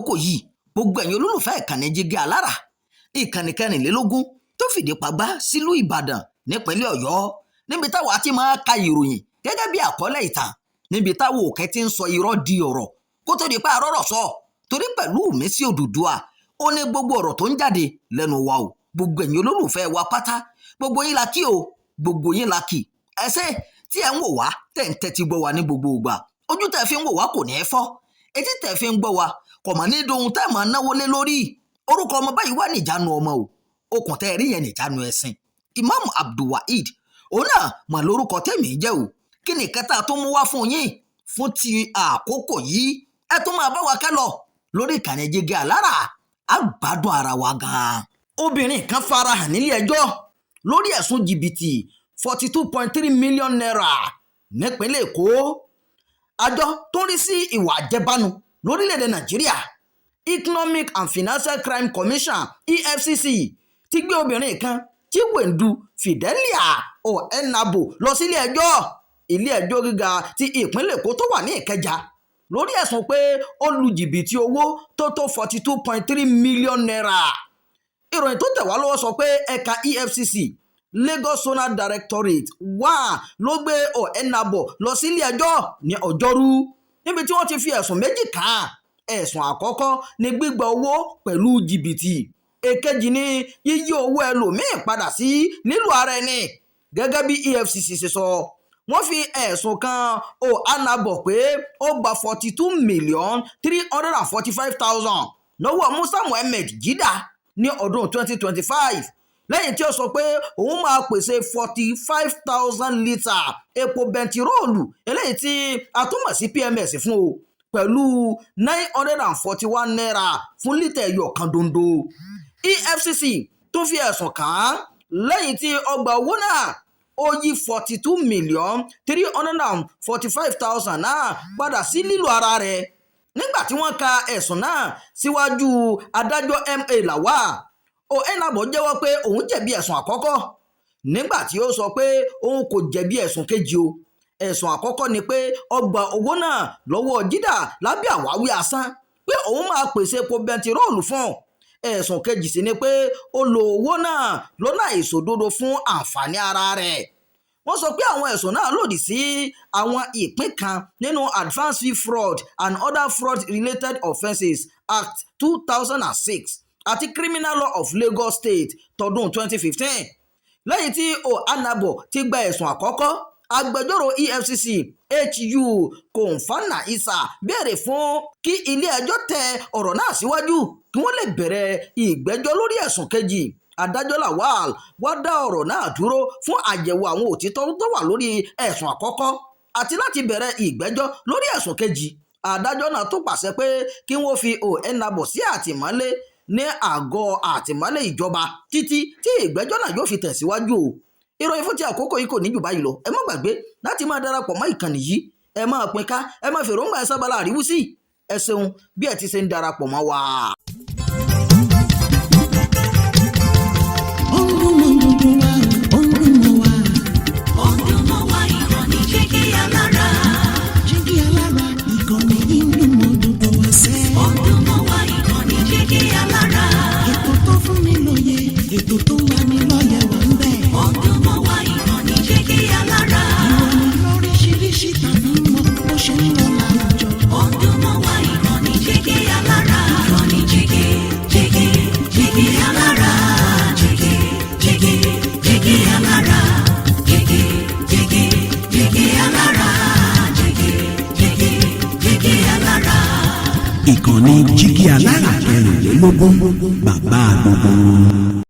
àkókò yìí gbogbo ẹ̀yin olólùfẹ́ ìkànnì Jígí Alára ìkànnì 24 tó fìdí pagbá sílùú Ìbàdàn nípínlẹ̀ Ọ̀yọ́ níbi táwa ti máa ka ìròyìn gẹ́gẹ́ bí àkọlé ìtàn níbi táwọn òkè ti ń sọ irọ́ di ọ̀rọ̀ kó tó di pa àrọ́rọ̀ sọ torí pẹ̀lú Ìmísí Odùduwà ó ní gbogbo ọ̀rọ̀ tó ń jáde lẹ́nu wa o gbogbo ẹ̀yin olólùfẹ́ wa pátá gbogbo yín la kí o gbogbo yín la kí ẹsẹ̀ tí ẹ̀ ń wò wá tẹ̀ ń tẹ́tí gbọ́ wa ní gbogbo ìgbà ojú tẹ̀ fi ń wò wá kò ní fọ́ etí tẹ̀ fi ń gbọ́ wa kò mà ní dohun tẹ́ máa náwó lé lórí orúkọ ọmọ báyìí wà níjànú ọmọ o okùn tẹ́ rí yẹn níjànú ẹ̀sìn Imam Abdulwaheed òun náà mà lórúkọ tẹ̀mí jẹ́ o kí ni kẹta tó mú wá fún yín fún ti àkókò yìí ẹ tún máa bá wa ká lọ lórí ìkànnì Jígí Alára á gbádùn ara wa gan-an. Obìnrin kan farahàn nílé ẹjọ́ lórí ẹ̀sùn jìbìtì 42.3 million naira nípínlẹ̀ Èkó. Àjọ tó ń rí sí ìwà àjẹbánu lórílẹ̀‐èdè Nàìjíríà Economic and Financial Crime Commission EFCC ti gbé obìnrin kan Chiwendu Fidelia Ohenabo lọ sílé ẹjọ́ ilé ẹjọ́ gíga ti ìpínlẹ̀ Èkó tó wà ní Ìkẹjà lórí ẹ̀sùn pé ó lu jìbìtì owó tó tó 42.3 million naira. Ìròyìn tó tẹ̀ wá lọ́wọ́ sọ pé ẹ̀ka EFCC Lagos Zonal Directorate wà ló gbé Ohenabo lọ sílé ẹjọ́ ní ọjọ́rú níbi tí wọ́n ti fi ẹ̀sùn méjì kàn án. Ẹ̀sùn àkọ́kọ́ ni gbígba owó pẹ̀lú jìbìtì èkejì ni yíyí owó ẹlòmíì padà sí lílo ara ẹni gẹ́gẹ́ bí EFCC ṣe sọ. Wọ́n fi ẹ̀sùn kan Ohenabo pé ó gba 42,345,000 lọ́wọ́ Musa Muhammed Jida ní ọdún 2025 lẹ́yìn tí ó sọ pé òun máa pèsè 45,000 litre epo bẹntiróòlù eléyìí tí a tún mọ̀ sí PMS fún o pẹ̀lú 941 naira fún lítà ẹyọ kan dondo. EFCC tó fi ẹ̀sùn kàn án lẹ́yìn tí ó gba owó náà ó yí 42,345,000 náà padà sí lílo ara rẹ̀. Nígbà tí wọ́n ka ẹ̀sùn náà síwájú adájọ́ MA Lawal, Ohenabo jẹ́wọ́ pé òun jẹ̀bi ẹ̀sùn àkọ́kọ́ nígbà tí ó sọ pé òun kò jẹ̀bi ẹ̀sùn kejì o. Ẹ̀sùn àkọ́kọ́ ni pé ó gba owó náà lọ́wọ́ Jida lábẹ́ àwáwí asán pé òun máa pèsè epo bẹntiróòlù fún un. Ẹ̀sùn kejì sì ni pé ó lo owó náà lọ́nà àìṣòdodo fún àǹfààní ara rẹ̀. Wọ́n sọ pé àwọn ẹ̀sùn náà lòdì sí àwọn ìpín kan nínú Advance Fee Fraud and Other Fraud-Related Offences Act 2006 àti Criminal Law of Lagos State tọdún 2015. Lẹ́yìn tí Ohenabo ti gba ẹ̀sùn àkọ́kọ́, agbẹjọ́rò EFCC HU Konfana Isa béèrè fún kí ilé ẹjọ́ tẹ ọ̀rọ̀ náà síwájú kí wọ́n lè bẹ̀rẹ̀ ìgbẹ́jọ́ lórí ẹ̀sùn kejì. Adájọ́ Lawal wá dá ọ̀rọ̀ náà dúró fún àyẹ̀wò àwọn òtítọ́ tó wà lórí ẹ̀sùn àkọ́kọ́ àti láti bẹ̀rẹ̀ ìgbẹ́jọ́ lórí ẹ̀sùn kejì. Adájọ́ náà tó pàṣẹ pé kí wọ́n fi Ohenabo sí àtìmọ́lé ní àgọ́ àtìmọ́lé ìjọba títí tí ìgbẹ́jọ́ náà yóò fi tẹ̀síwájú o. Ìròyìn fún ti àkókò yìí kò ní jù báyìí lọ. Ẹ má gbàgbé láti máa darapọ̀ mọ́ ìkànnì yìí, ẹ máa pín ká, ẹ máa fèròǹgbà ẹ sábàlá àríwúsí. Ẹ ṣeun bí ẹ ti ṣe ń darapọ̀ mọ́ wa. Ìkànnì Jígí Alára 24 bàbá gbogbo.